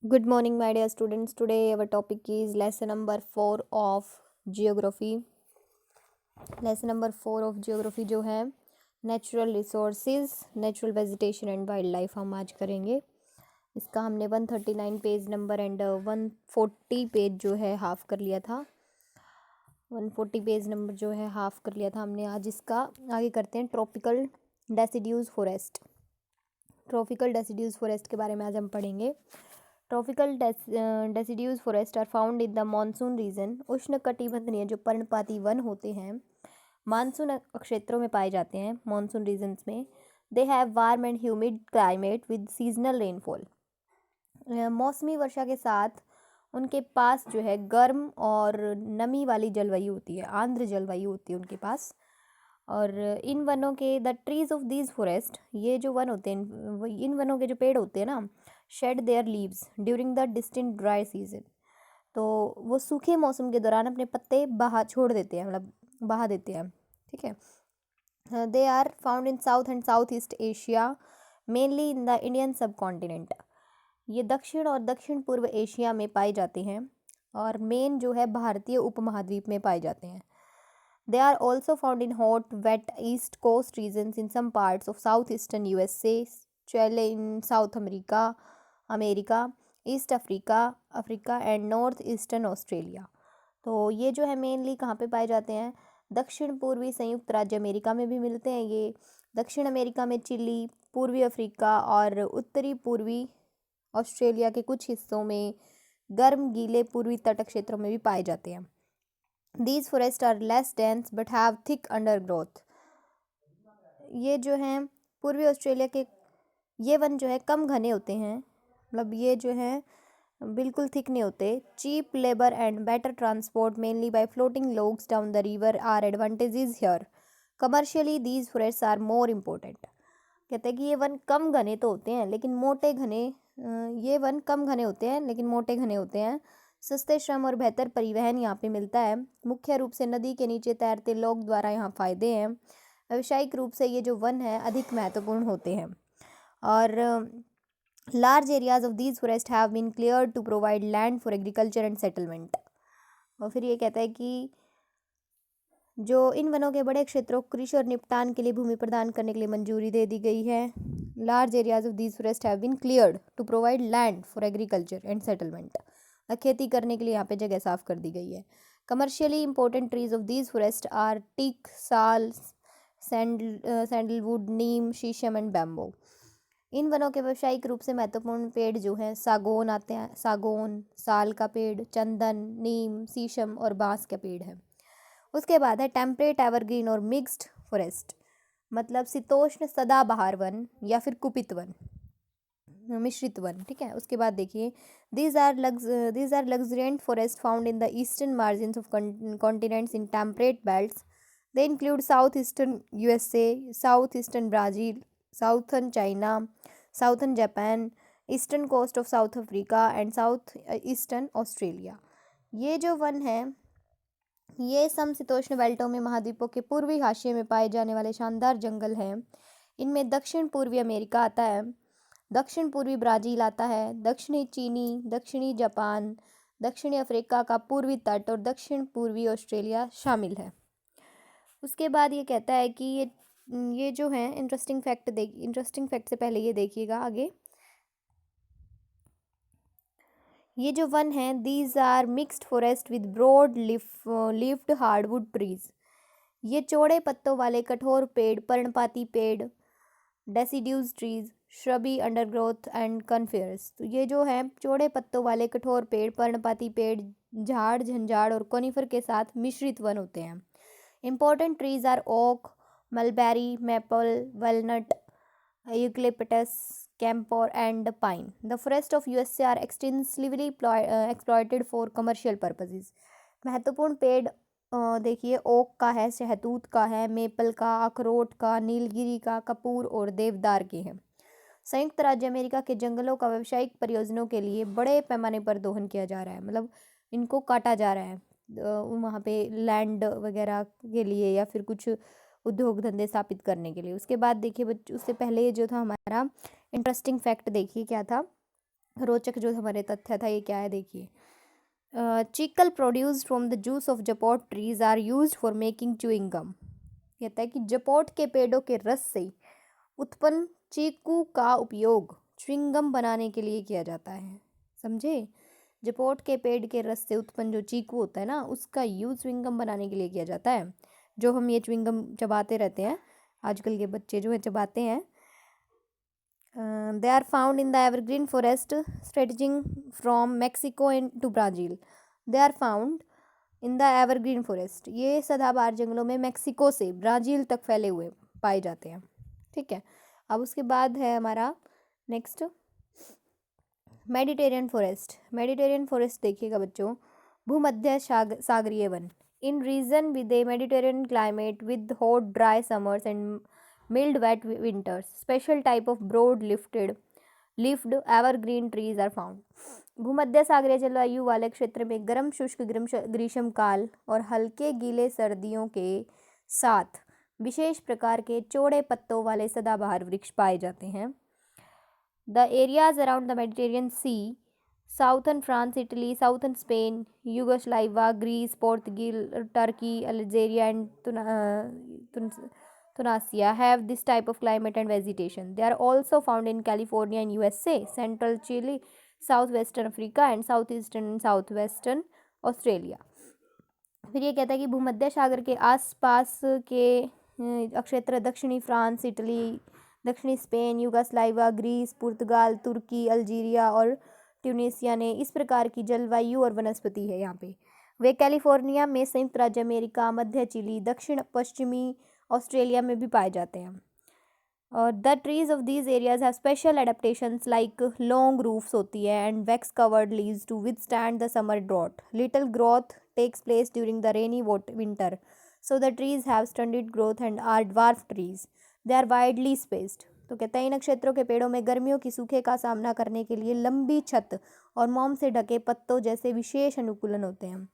Good morning, my dear students. Today, our topic is lesson number 4 of geography. Lesson number 4 of geography जो है natural resources, natural vegetation and wild life हम आज करेंगे। इसका हमने 139 page number and 140 page जो है half कर लिया था। 140 पेज नंबर जो है हाफ कर लिया था हमने। आज इसका आगे करते हैं। Tropical deciduous forest. Tropical deciduous forest के बारे में आज हम पढ़ेंगे। Tropical deciduous forest are found in the monsoon region. उष्णकटिबंधीय जो पर्णपाती वन होते हैं मानसून क्षेत्रों में पाए जाते हैं, मानसून रीजन्स में। They have warm and humid climate with seasonal rainfall. मौसमी वर्षा के साथ उनके पास जो है गर्म और नमी वाली जलवायु होती है, आर्द्र जलवायु होती है उनके पास। और इन वनों के the trees of these forest, ये जो वन होते हैं, इन वनों के जो पेड़ होते हैं ना, shade their leaves during the distinct dry season. तो वो सूखे मौसम के दौरान अपने पत्ते बहा छोड़ देते हैं, मतलब बहा देते हैं। ठीक है। They are found in south and south east Asia, mainly in the Indian sub continent. ये दक्षिण और दक्षिण पूर्व एशिया में पाए जाते हैं और मेन जो है भारतीय उपमहाद्वीप में पाए जाते हैं। They are also found in hot, wet east coast regions in some parts of southeastern USA, Chile in South America, East Africa and northeastern Australia. तो ये जो है मेनली कहाँ पे पाए जाते हैं? दक्षिण पूर्वी संयुक्त राज्य अमेरिका में भी मिलते हैं ये। दक्षिण अमेरिका में चिली, पूर्वी अफ्रीका और उत्तरी पूर्वी ऑस्ट्रेलिया के कुछ हिस्सों में गर्म गीले पूर्वी तट क्षेत्रों में भी पाए जाते हैं। These forests are less dense but have thick undergrowth. ये जो हैं पूर्वी ऑस्ट्रेलिया के ये वन जो है कम घने होते हैं, मतलब ये जो है बिल्कुल थिक नहीं होते। Cheap labour and better transport mainly by floating logs down the river are advantages here. Commercially these forest are more important. कहते हैं कि ये वन कम घने तो होते हैं लेकिन मोटे घने, ये वन कम घने होते हैं लेकिन मोटे घने होते हैं। सस्ते श्रम और बेहतर परिवहन यहाँ पे मिलता है। मुख्य रूप से नदी के नीचे तैरते लोग द्वारा यहाँ फायदे हैं। व्यावसायिक रूप से ये जो वन है अधिक महत्वपूर्ण होते हैं। और large areas of these forest have been clear to provide land for agriculture and settlement. और फिर ये कहता है कि जो इन वनों के बड़े क्षेत्रों को कृषि और निपटान के लिए भूमि प्रदान करने के लिए मंजूरी दे दी गई है। Large areas of these forest have been cleared to provide land for agriculture and settlement. खेती करने के लिए यहाँ पे जगह साफ कर दी गई है। Commercially important trees of these forest are teak, sal, sandalwood, neem, shisham and bamboo. इन वनों के व्यावसायिक रूप से महत्वपूर्ण पेड़ जो हैं सागौन आते हैं, सागौन, साल का पेड़, चंदन, नीम, शीशम और बांस का पेड़ है। उसके बाद है टेम्परेट एवरग्रीन और मिक्स्ड फॉरेस्ट, मतलब शीतोष्ण सदाबहार वन या फिर कुपित वन, मिश्रित वन। ठीक है। उसके बाद देखिए these are luxuriant forest found in the eastern margins of continents in temperate belts. They include south eastern USA, south eastern Brazil, southern China, southern Japan, eastern coast of South Africa and south eastern Australia. ये जो वन है ये समशीतोष्ण बेल्टों में महाद्वीपों के पूर्वी हाशिए में पाए जाने वाले शानदार जंगल हैं। इनमें दक्षिण पूर्वी अमेरिका आता है, दक्षिण पूर्वी ब्राज़ील आता है, दक्षिणी चीनी, दक्षिणी जापान, दक्षिणी अफ्रीका का पूर्वी तट और दक्षिण पूर्वी ऑस्ट्रेलिया शामिल है। उसके बाद ये कहता है कि ये जो है इंटरेस्टिंग फैक्ट से पहले ये देखिएगा आगे। ये जो वन है these are mixed forest with broad leafed hardwood trees. ये चौड़े पत्तों वाले कठोर पेड़, पर्णपाती पेड़, deciduous trees, shrubby undergrowth and coniferous. तो ये जो है चौड़े पत्तों वाले कठोर पेड़, पर्णपाती पेड़, झाड़ झंझाड़ और कॉनिफर के साथ मिश्रित वन होते हैं। Important trees are oak, mulberry, maple, walnut, eucalyptus, camphor and pine. The forests of USA are extensively exploited for commercial purposes. महत्वपूर्ण पेड़ देखिए ओक का है, शहतूत का है, मेपल का, अखरोट का, नीलगिरी का, कपूर और देवदार के हैं। संयुक्त राज्य अमेरिका के जंगलों का व्यावसायिक प्रयोजनों के लिए बड़े पैमाने पर दोहन किया जा रहा है, मतलब इनको काटा जा रहा है वहाँ पे लैंड वगैरह के लिए या फिर कुछ उद्योग धंधे स्थापित करने के लिए। उसके बाद देखिए उससे पहले जो था हमारा इंटरेस्टिंग फैक्ट देखिए क्या था रोचक जो हमारे तथ्य था ये क्या है देखिए। Chicle produced from the juice of zapota trees are used for making chewing gum. कहता है कि जपोट के पेड़ों के रस से उत्पन्न चीकू का उपयोग च्युइंगम बनाने के लिए किया जाता है। समझे? जपोट के पेड़ के रस से उत्पन्न जो चीकू होता है ना, उसका यूज च्युइंगम बनाने के लिए किया जाता है। जो हम ये च्युइंगम चबाते रहते हैं, आजकल के बच्चे जो है चबाते हैं। They are found in the evergreen forest stretching from Mexico to Brazil. They are found in the evergreen forest. ये सदाबहार जंगलों में मेक्सिको से ब्राज़ील तक फैले हुए पाए जाते हैं। ठीक है, अब उसके बाद है हमारा next Mediterranean forest. Mediterranean forest देखिएगा बच्चों, भूमध्य सागरीय वन in region with a Mediterranean climate with hot dry summers and mild wet winters special type of broad leafed evergreen trees are found. भूमध्य सागरीय जलवायु वाले क्षेत्र में गर्म शुष्क ग्रीष्म काल और हल्के गीले सर्दियों के साथ विशेष प्रकार के चौड़े पत्तों वाले सदाबहार वृक्ष पाए जाते हैं। The areas around the Mediterranean Sea, southern France, Italy, southern Spain, Yugoslavia, Greece, Portugal, Turkey, Algeria, and Tunisia have this type of climate and vegetation. They are also found in California and USA, central Chile, southwestern Africa, and southeastern and southwestern Australia. फिर ये कहता है कि भूमध्य सागर के आसपास के क्षेत्र दक्षिणी फ्रांस, इटली, दक्षिणी स्पेन, युगोस्लाविया, ग्रीस, पुर्तगाल, तुर्की, अल्जीरिया और ट्यूनीसिया ने इस प्रकार की जलवायु और वनस्पति है यहाँ पे। वे कैलिफोर्निया में, संयुक्त राज्य अमेरिका, मध्य चिली, दक्षिण पश्चिमी ऑस्ट्रेलिया में भी पाए जाते हैं। और the trees of these areas have special adaptations like long roots होती है and wax covered leaves to withstand the summer drought. Little growth takes place during the rainy winter, so the trees have standard growth and are dwarf trees. They are widely spaced. तो कहते हैं इन क्षेत्रों के पेड़ों में गर्मियों की सूखे का सामना करने के लिए लंबी छत और मोम से ढके पत्तों जैसे विशेष अनुकूलन होते हैं।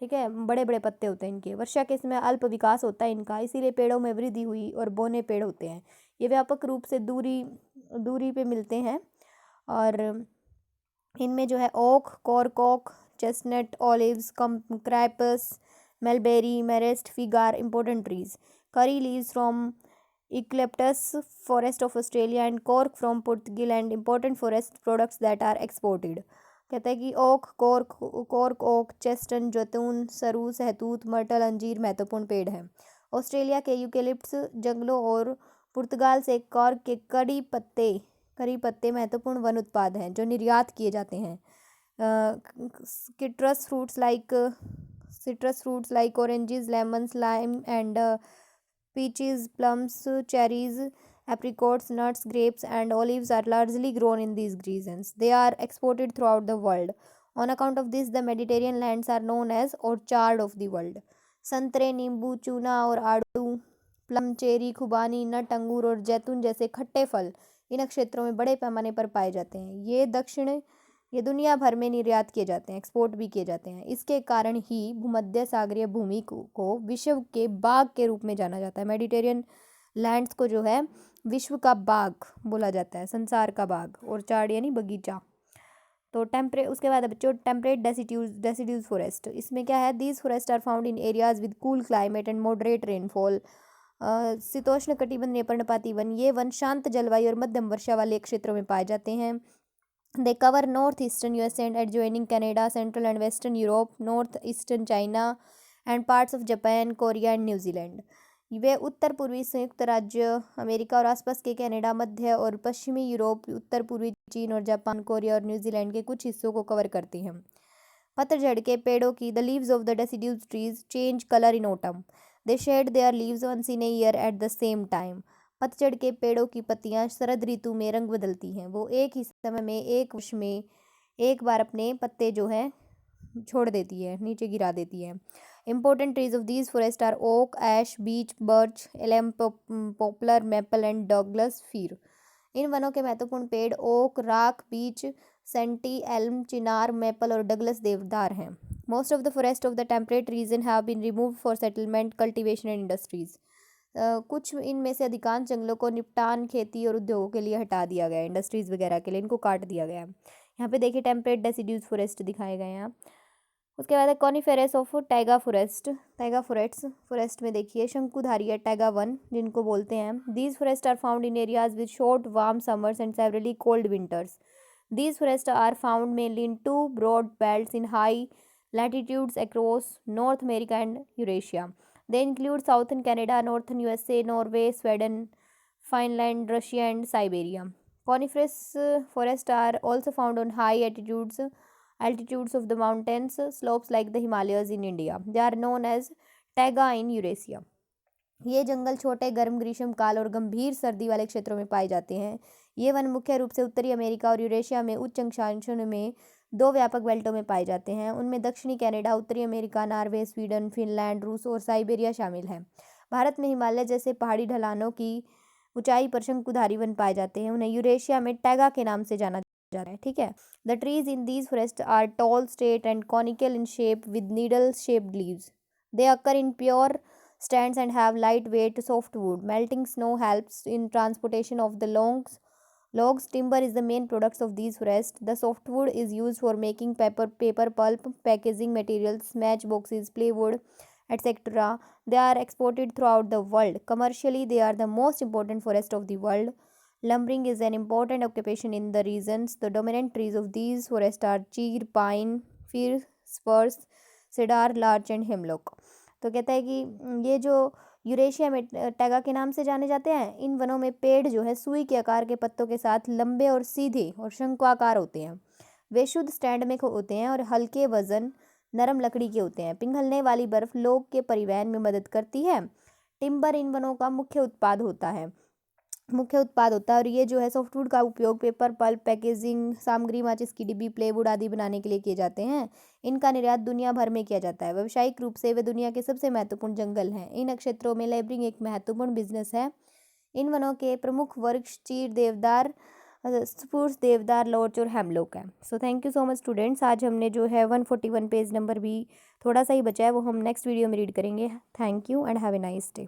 ठीक है, बड़े बड़े पत्ते होते हैं इनके। वर्षा के समय अल्प विकास होता है इनका, इसीलिए पेड़ों में वृद्धि हुई और बौने पेड़ होते हैं। ये व्यापक रूप से दूरी पे मिलते हैं और इनमें जो है oak, cork oak, chestnut, olives, grapes, mulberry, मेरेस्ट, फिगार important trees. Curry leaves from Eucalyptus forest of Australia and cork from Portugal and important forest products that are exported. कहता है कि ओक, कॉर्क ओक, चेस्टन, जैतून, सरू, सहतूत, मर्टल, अंजीर महत्वपूर्ण पेड़ हैं। ऑस्ट्रेलिया के यूकेलिप्टस जंगलों और पुर्तगाल से कॉर्क के करी पत्ते महत्वपूर्ण वन उत्पाद हैं जो निर्यात किए जाते हैं। Citrus fruits like oranges, lemons, lime and peaches, plums, cherries, apricots, nuts, grapes, and olives are largely grown in these regions. They are exported throughout the world. On account of this, the Mediterranean lands are known as orchard of the world. संतरे, नींबू, चूना और आड़ू, plum, cherry, खुबानी, नट, अंगूर और जैतून जैसे खट्टे फल इन क्षेत्रों में बड़े पैमाने पर पाए जाते हैं। ये दुनिया भर में निर्यात किए जाते हैं, एक्सपोर्ट भी किए जाते हैं। इसके कारण ही भूमध्य सागरीय भूमि को विश्व के बाग के रूप में जाना जाता है। मेडिटेरियन लैंड्स को जो है विश्व का बाग बोला जाता है, संसार का बाग, ऑर्चार्ड यानी बगीचा। तो उसके बाद बच्चों टेम्परेट डेसिड्यूज फॉरेस्ट, इसमें क्या है, these forest are found in areas with cool climate and moderate rainfall. शीतोष्ण कटिबंधीय पर्णपाती वन, ये वन शांत जलवायु और मध्यम वर्षा वाले क्षेत्रों में पाए जाते हैं। They cover northeastern USA and adjoining Canada, central and western Europe, northeastern China and parts of Japan, Korea and New Zealand. वे उत्तर पूर्वी संयुक्त राज्य अमेरिका और आसपास के कनाडा, मध्य और पश्चिमी यूरोप, उत्तर पूर्वी चीन और जापान, कोरिया और न्यूजीलैंड के कुछ हिस्सों को कवर करती हैं। पतझड़ के पेड़ों की the leaves of the deciduous trees change colour in autumn. They shed their leaves once in a year at the same time. पतझड़ के पेड़ों की पत्तियां शरद ऋतु में रंग बदलती हैं। वो एक ही समय में एक वर्ष में एक बार अपने पत्ते जो है छोड़ देती है, नीचे गिरा देती है। Important trees of these forest are oak, ash, beech, birch, elm, poplar, maple and Douglas fir. इन वनों के महत्वपूर्ण पेड़ ओक, राक, बीच, सेंटी, एल्म, चिनार, मैपल और डगलस देवदार हैं। Most of the forest of the temperate region have been removed for settlement, cultivation and industries. कुछ इनमें से अधिकांश जंगलों को निपटान, खेती और उद्योगों के लिए हटा दिया गया है, इंडस्ट्रीज वगैरह के लिए इनको काट दिया गया है। यहाँ पे देखिए टेम्परेट डेसिड्यूज फॉरेस्ट दिखाए गए हैं यहाँ। उसके बाद है coniferous of taiga forest. Taiga forest में देखिए शंकुधारी है टैगा वन जिनको बोलते हैं। These forest are found in areas with short warm summers and severely cold winters. These forests are found mainly in two broad belts in high latitudes across North America and Eurasia. They include southern Canada, northern USA, Norway, Sweden, Finland, Russia, and Siberia. Coniferous forests are also found on high altitudes of the mountains slopes like the Himalayas in India. They are known as taiga in Eurasia. ये जंगल छोटे गर्म ग्रीष्मकाल और गंभीर सर्दी वाले क्षेत्रों में पाए जाते हैं। ये वन मुख्य रूप से उत्तरी अमेरिका और यूरेशिया में उच्च अक्षांशों में दो व्यापक बेल्टों में पाए जाते हैं। उनमें दक्षिणी कनाडा, उत्तरी अमेरिका, नॉर्वे, स्वीडन, फिनलैंड, रूस और साइबेरिया शामिल है। भारत में हिमालय जैसे पहाड़ी ढलानों की ऊंचाई पर शंकुधारी वन पाए जाते हैं। उन्हें यूरेशिया में टैगा के नाम से जाना जाता है। ठीक है। The trees in these forest are tall, straight and conical in shape with needle shaped leaves. They occur in pure stands and have lightweight softwood. Melting snow helps in transportation of the logs. Timber is the main products of these forests. The softwood is used for making paper pulp, packaging materials, matchboxes, plywood, etc. They are exported throughout the world. Commercially, they are the most important forest of the world. Lumbering is an important occupation in the regions. The dominant trees of these forests are cheer, pine, fir, spruce, cedar, larch and hemlock. तो कहता है कि ये जो Eurasia में taiga के नाम से जाने जाते हैं, इन वनों में पेड़ जो है सुई के आकार के पत्तों के साथ लंबे और सीधे और शंक्वाकार होते हैं। वे शुद्ध स्टैंड में होते हैं और हल्के वजन नरम लकड़ी के होते हैं। पिघलने वाली बर्फ लोग के परिवहन में मदद करती है। टिम्बर इन वनों का मुख्य उत्पाद होता है और ये जो है सॉफ्टवुड का उपयोग पेपर पल्प, पैकेजिंग सामग्री, माचिस की डिब्बी, प्लेवुड आदि बनाने के लिए किए जाते हैं। इनका निर्यात दुनिया भर में किया जाता है। व्यावसायिक रूप से वे दुनिया के सबसे महत्वपूर्ण जंगल हैं। इन क्षेत्रों में लेबरिंग एक महत्वपूर्ण बिजनेस है। इन वनों के प्रमुख वृक्ष चीड़, देवदार, स्प्रूस, देवदार, लॉर्च और हेमलॉक है। So thank you so much students. आज हमने जो है 141 पेज नंबर भी थोड़ा सा ही बचा है, वो हम नेक्स्ट वीडियो में रीड करेंगे। Thank you and have a nice day.